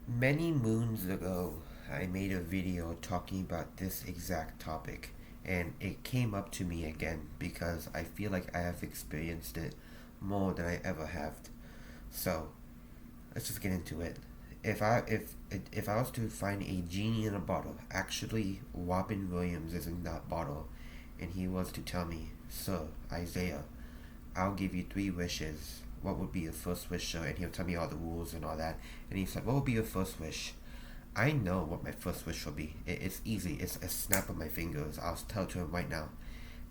Many moons ago, I made a video talking about this exact topic, and it came up to me again because I feel like I have experienced it more than I ever have. So, let's just get into it. If I was to find a genie in a bottle, actually Robin Williams is in that bottle, and he was to tell me, "Sir Isaiah, I'll give you three wishes. What would be your first wish, sir?" And he'll tell me all the rules and all that. And he said, "What would be your first wish?" I know what my first wish will be. It's easy. It's a snap of my fingers. I'll tell it to him right now.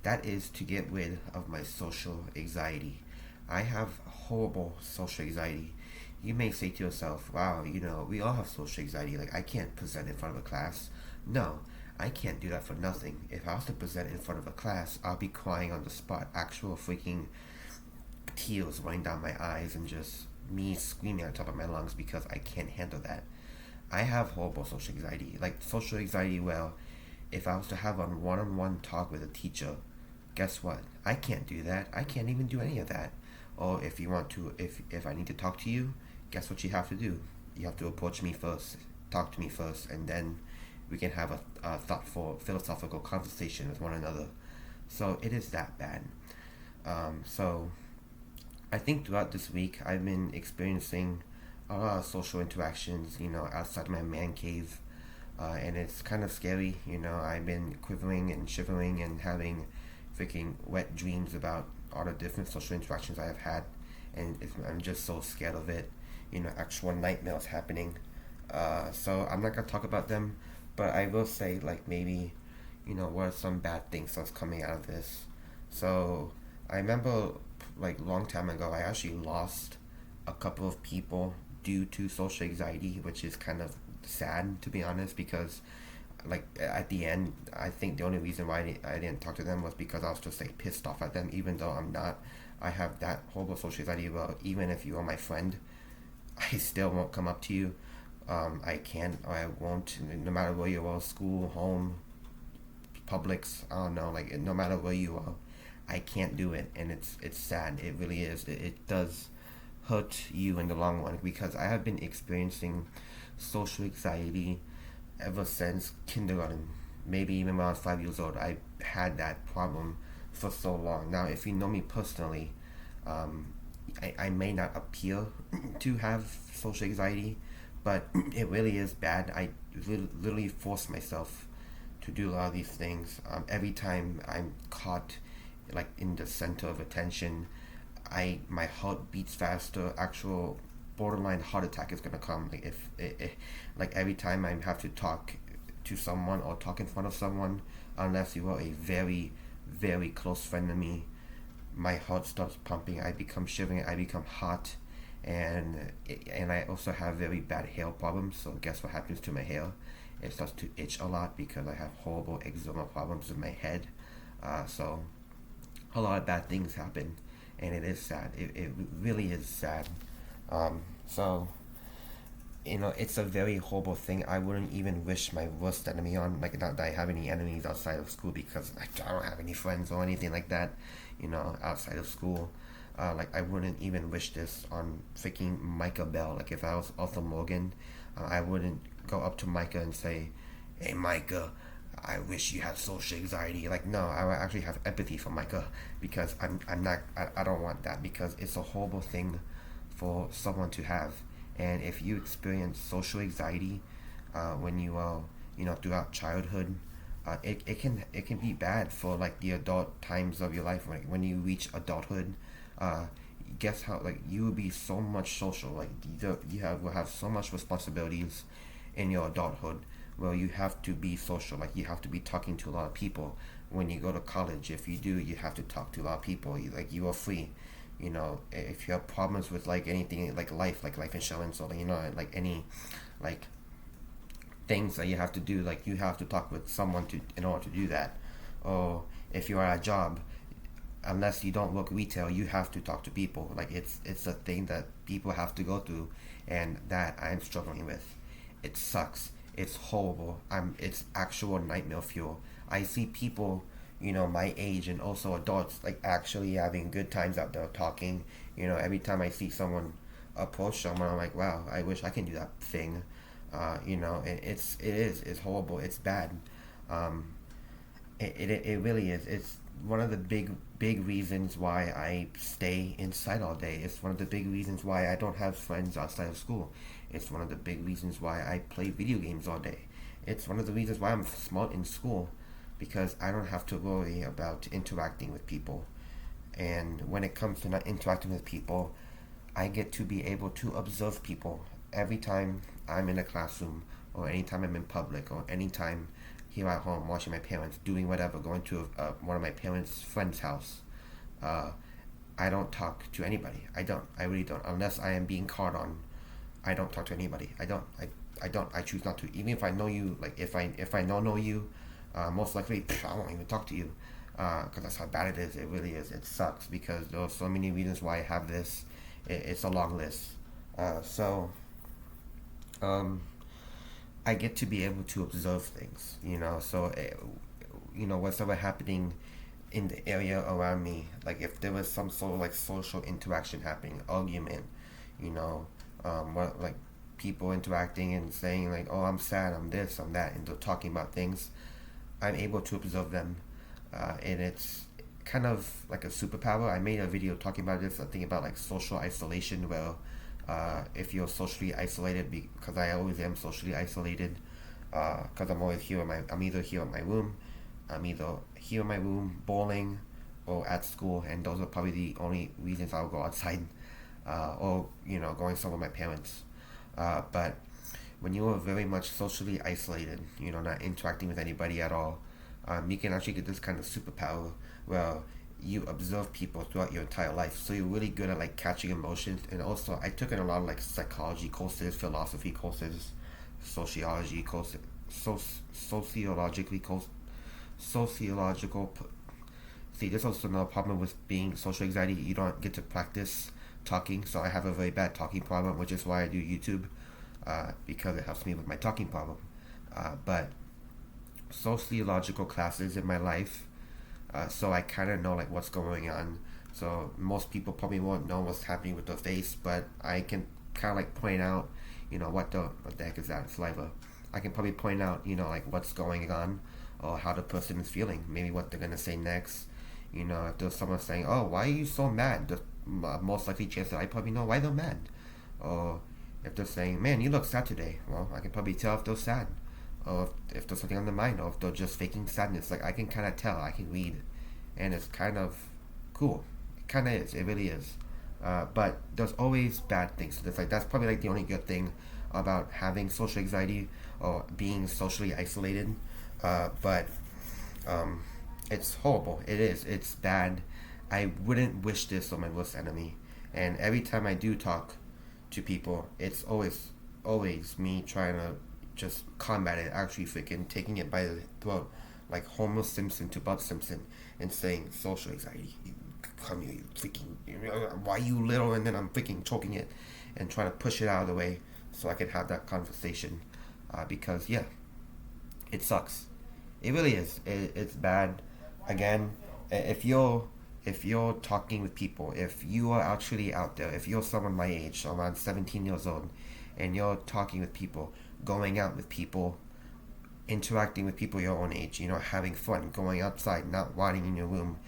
That is to get rid of my social anxiety. I have horrible social anxiety. You may say to yourself, "Wow, we all have social anxiety. Like, I can't present in front of a class." No, I can't do that for nothing. If I was to present in front of a class, I'll be crying on the spot. Actual freaking tears running down my eyes and just me screaming at the top of my lungs because I can't handle that. I have horrible social anxiety. Like social anxiety, well, if I was to have a one-on-one talk with a teacher, guess what? I can't do that. I can't even do any of that. Or if you want to, if I need to talk to you, guess what you have to do? You have to approach me first, talk to me first, and then we can have a thoughtful, philosophical conversation with one another. So it is that bad. So I think throughout this week, I've been experiencing a lot of social interactions, outside my man cave. And it's kind of scary, I've been quivering and shivering and having freaking wet dreams about all the different social interactions I have had. And I'm just so scared of it, actual nightmares happening. So I'm not going to talk about them, but I will say, like, maybe, what are some bad things that's coming out of this. So I remember, like, long time ago, I actually lost a couple of people due to social anxiety, which is kind of sad, to be honest, because like at the end, I think the only reason why I didn't talk to them was because I was just like pissed off at them, even though I'm not. I have that horrible social anxiety about even if you are my friend, I still won't come up to you. I can't or I won't, no matter where you are, school, home, Publix, I don't know, like no matter where you are, I can't do it, and it's sad. It really is. It does hurt you in the long run because I have been experiencing social anxiety ever since kindergarten. Maybe even when I was 5 years old, I had that problem for so long. Now, if you know me personally, um, I may not appear to have social anxiety, but it really is bad. I literally force myself to do a lot of these things. Every time I'm caught, like in the center of attention, my heart beats faster. Actual borderline heart attack is gonna come. Like like every time I have to talk to someone or talk in front of someone, unless you are a very, very close friend to me, my heart starts pumping. I become shivering. I become hot, and I also have very bad hair problems. So guess what happens to my hair? It starts to itch a lot because I have horrible eczema problems in my head. So a lot of bad things happen, and it is sad. It really is sad. So it's a very horrible thing. I wouldn't even wish my worst enemy on. Like, not that I have any enemies outside of school because I don't have any friends or anything like that. Outside of school. Like, I wouldn't even wish this on freaking Micah Bell. Like, if I was Arthur Morgan, I wouldn't go up to Micah and say, "Hey, Micah, I wish you had social anxiety." Like, no, I would actually have empathy for Micah because I'm not, I don't want that because it's a horrible thing for someone to have. And if you experience social anxiety when you are, throughout childhood, it can be bad for like the adult times of your life. When you reach adulthood, uh, guess how, like, you will be so much social. Like, will have so much responsibilities in your adulthood. Well, you have to be social. Like, you have to be talking to a lot of people. When you go to college, if you do, you have to talk to a lot of people. You are free. If you have problems with like anything like life insurance, or like any like things that you have to do, like you have to talk with someone to in order to do that. Or if you are at a job, unless you don't work retail, you have to talk to people. Like, it's a thing that people have to go through, and that I'm struggling with. It sucks. It's horrible. It's actual nightmare fuel. I see people, my age and also adults, like actually having good times out there talking. Every time I see someone approach someone, I'm like, wow, I wish I can do that thing. It's horrible. It's bad. Um, it really is. It's one of the big reasons why I stay inside all day. It's one of the big reasons why I don't have friends outside of school. It's one of the big reasons why I play video games all day. It's one of the reasons why I'm smart in school, because I don't have to worry about interacting with people. And when it comes to not interacting with people, I get to be able to observe people every time I'm in a classroom, or anytime I'm in public, or anytime here at home watching my parents doing whatever, going to one of my parents' friend's house. Uh, I don't talk to anybody. I don't. I really don't. Unless I am being called on, I don't talk to anybody. I don't. I don't. I choose not to. Even if I know you, like if I don't know you, most likely I won't even talk to you, because that's how bad it is. It really is. It sucks because there are so many reasons why I have this. It's a long list. So um, I get to be able to observe things, So, what's ever happening in the area around me, like if there was some sort of like social interaction happening, argument, what like people interacting and saying like, oh, I'm sad, I'm this, I'm that, and they're talking about things, I'm able to observe them, and it's kind of like a superpower. I made a video talking about this. I think about like social isolation, where if you're socially isolated, because I always am socially isolated, because I'm always here I'm either here in my room, I'm either here in my room bowling, or at school, and those are probably the only reasons I'll go outside, or going somewhere with my parents. But when you are very much socially isolated, not interacting with anybody at all, you can actually get this kind of superpower where you observe people throughout your entire life. So you're really good at like catching emotions. And also, I took in a lot of like psychology courses, philosophy courses, sociology courses, sociologically courses, sociological. See, there's also another problem with being social anxiety. You don't get to practice talking, so I have a very bad talking problem, which is why I do YouTube, because it helps me with my talking problem. But sociological classes in my life, so I kind of know like what's going on. So most people probably won't know what's happening with their face, but I can kind of like point out, what the heck is that? Saliva. I can probably point out, like what's going on, or how the person is feeling, maybe what they're gonna say next. If there's someone saying, "Oh, why are you so mad?" The most likely chance that I probably know why they're mad. Or if they're saying, "Man, you look sad today," well, I can probably tell if they're sad, or if there's something on their mind, or if they're just faking sadness. Like I can kind of tell, I can read, and it's kind of cool. It kind of is. It really is. But there's always bad things. So that's probably like the only good thing about having social anxiety or being socially isolated. But um, it's horrible. It is. It's bad. I wouldn't wish this on my worst enemy. And every time I do talk to people, it's always me trying to just combat it, actually freaking taking it by the throat, like Homer Simpson to Bart Simpson, and saying, social anxiety, you come here, you freaking, why you little, and then I'm freaking choking it, and trying to push it out of the way so I can have that conversation, because, yeah, it sucks. It really is. It's bad. Again, if you're talking with people, if you are actually out there, if you're someone my age, around 17 years old, and you're talking with people, going out with people, interacting with people your own age, having fun, going outside, not rotting in your room,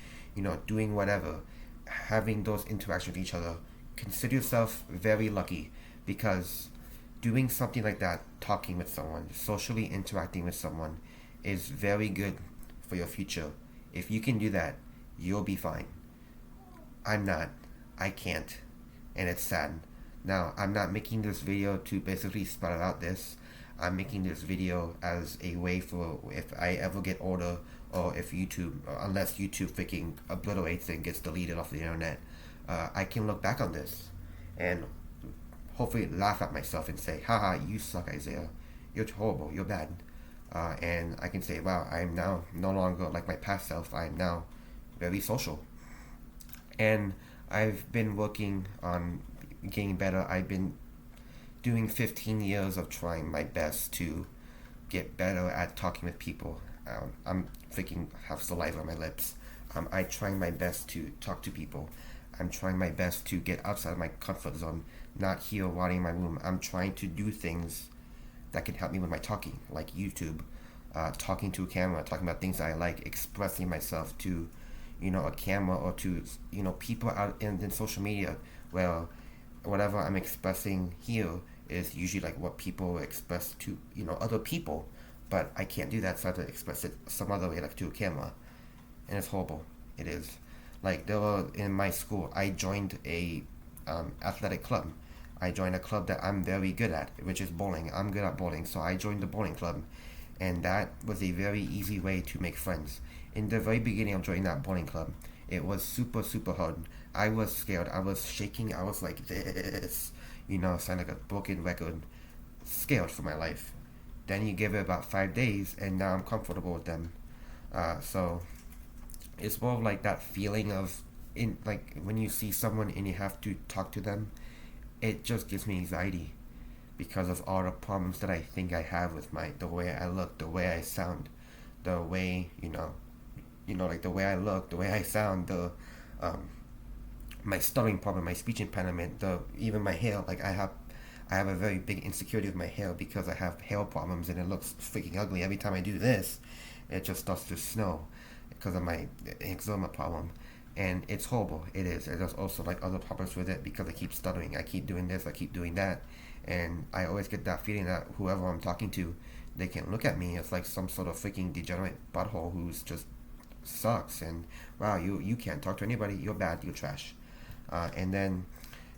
doing whatever, having those interactions with each other, consider yourself very lucky, because doing something like that, talking with someone, socially interacting with someone, is very good for your future. If you can do that, you'll be fine. I'm not. I can't. And it's sad. Now, I'm not making this video to basically spell out this. I'm making this video as a way for if I ever get older, or if YouTube, unless YouTube freaking obliterates it and gets deleted off the internet, I can look back on this and hopefully laugh at myself and say, haha, you suck, Isaiah. You're horrible. You're bad. And I can say, wow, I'm now no longer like my past self. I'm now very social. And I've been working on getting better. I've been doing 15 years of trying my best to get better at talking with people. I'm freaking have saliva on my lips. I trying my best to talk to people. I'm trying my best to get outside of my comfort zone, not here rotting in my room. I'm trying to do things that can help me with my talking, like YouTube, talking to a camera, talking about things that I like, expressing myself to, a camera, or to, people out in social media. Well, whatever I'm expressing here is usually like what people express to, other people. But I can't do that, so I have to express it some other way, like to a camera. And it's horrible. It is. Like, there were, in my school, I joined a athletic club. I joined a club that I'm very good at, which is bowling. I'm good at bowling, so I joined the bowling club. And that was a very easy way to make friends. In the very beginning of joining that bowling club, it was super, super hard. I was scared. I was shaking. I was like this, sound like a broken record. Scared for my life. Then you give it about 5 days, and now I'm comfortable with them. So it's more of like that feeling of, in like when you see someone and you have to talk to them, it just gives me anxiety because of all the problems that I think I have with the way I look, the way I sound, the way like the way I look, the way I sound, the um, my stuttering problem, my speech impediment, the even my hair. Like I have a very big insecurity with my hair because I have hair problems and it looks freaking ugly every time I do this. It just starts to snow because of my eczema problem, and it's horrible. It is. There's also like other problems with it because I keep stuttering. I keep doing this. I keep doing that, and I always get that feeling that whoever I'm talking to, they can look at me as like some sort of freaking degenerate butthole who's just sucks. And wow, you can't talk to anybody. You're bad. You're trash. And then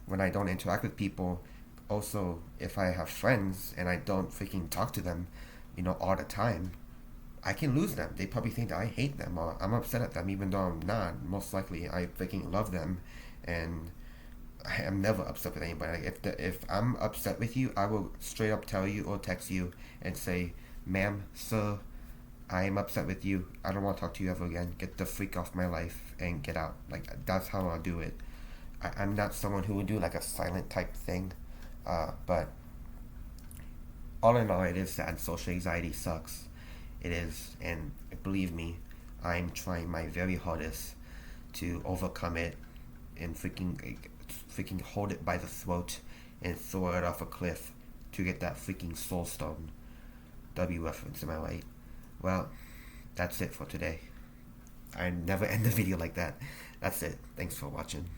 when I don't interact with people, also if I have friends and I don't freaking talk to them, all the time, I can lose them. They probably think that I hate them or I'm upset at them, even though I'm not. Most likely, I freaking love them, and I am never upset with anybody. Like if I'm upset with you, I will straight up tell you or text you and say, "Ma'am, sir, I am upset with you. I don't want to talk to you ever again. Get the freak off my life and get out." Like that's how I'll do it. I'm not someone who would do like a silent type thing, but all in all, it is sad. Social anxiety sucks. It is, and believe me, I'm trying my very hardest to overcome it and freaking hold it by the throat and throw it off a cliff to get that freaking soul stone. W reference, am I right? Well, that's it for today. I never end the video like that. That's it. Thanks for watching.